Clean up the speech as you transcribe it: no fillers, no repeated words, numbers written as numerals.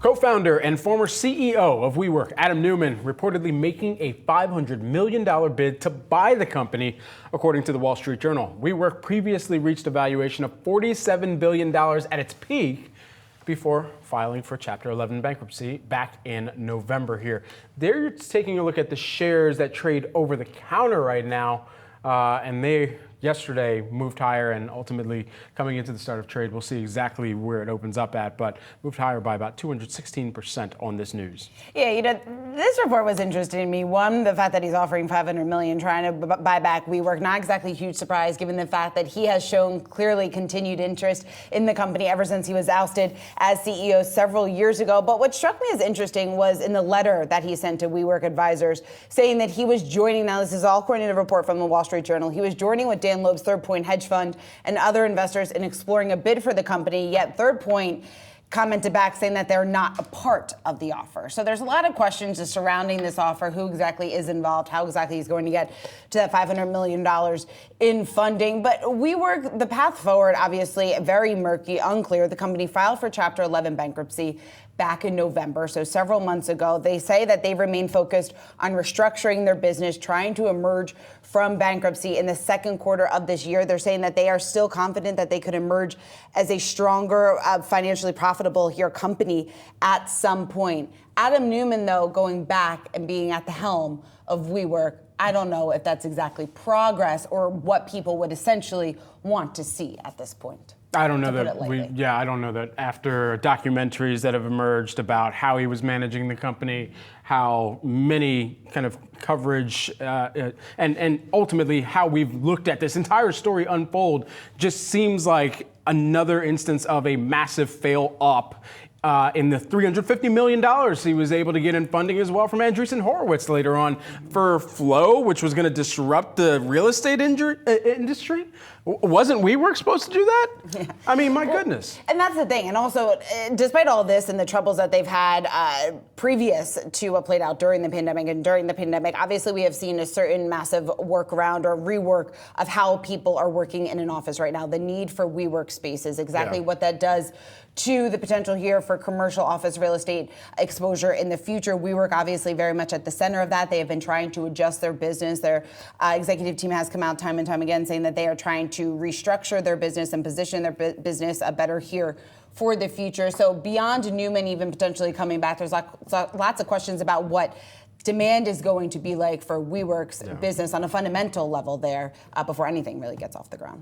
Co-founder and former CEO of WeWork, Adam Neumann, reportedly making a $500 million bid to buy the company, according to the Wall Street Journal. WeWork previously reached a valuation of $47 billion at its peak before filing for Chapter 11 bankruptcy back in November here. They're taking a look at the shares that trade over the counter right now, and they yesterday moved higher, and ultimately coming into the start of trade, we'll see exactly where it opens up at, but moved higher by about 216% on this news. Yeah, this report was interesting to me. One, the fact that he's offering $500 million, trying to buy back WeWork, not exactly a huge surprise given the fact that he has shown clearly continued interest in the company ever since he was ousted as CEO several years ago. But what struck me as interesting was in the letter that he sent to WeWork advisors saying that he was joining, now this is all according to a report from the Wall Street Journal, he was joining with Dan Loeb's Third Point hedge fund and other investors in exploring a bid for the company, yet Third Point commented back saying that they're not a part of the offer. So there's a lot of questions just surrounding this offer, who exactly is involved, how exactly he's going to get to that $500 million in funding. But WeWork, the path forward, obviously very murky, unclear. The company filed for Chapter 11 bankruptcy back in November, so several months ago. They say that they remain focused on restructuring their business, trying to emerge from bankruptcy in the second quarter of this year. They're saying that they are still confident that they could emerge as a stronger, financially profitable company at some point. Adam Neumann, though, going back and being at the helm of WeWork, I don't know if that's exactly progress or what people would essentially want to see at this point. I don't know that I don't know that after documentaries that have emerged about how he was managing the company, how many kind of coverage, and ultimately how we've looked at this entire story unfold, just seems like another instance of a massive fail up. In the $350 million he was able to get in funding as well from Andreessen Horowitz later on for Flow, which was going to disrupt the real estate industry. Wasn't WeWork supposed to do that? Yeah. I mean, my goodness. And that's the thing. And also, despite all this and the troubles that they've had previous to what played out during the pandemic and during the pandemic, obviously we have seen a certain massive workaround or rework of how people are working in an office right now. The need for WeWork spaces, exactly what that does to the potential here for commercial office real estate exposure in the future. WeWork obviously very much at the center of that. They have been trying to adjust their business. Their executive team has come out time and time again saying that they are trying to restructure their business and position their business better here for the future. So beyond Neumann even potentially coming back, there's lots of questions about what demand is going to be like for WeWork's business on a fundamental level there before anything really gets off the ground.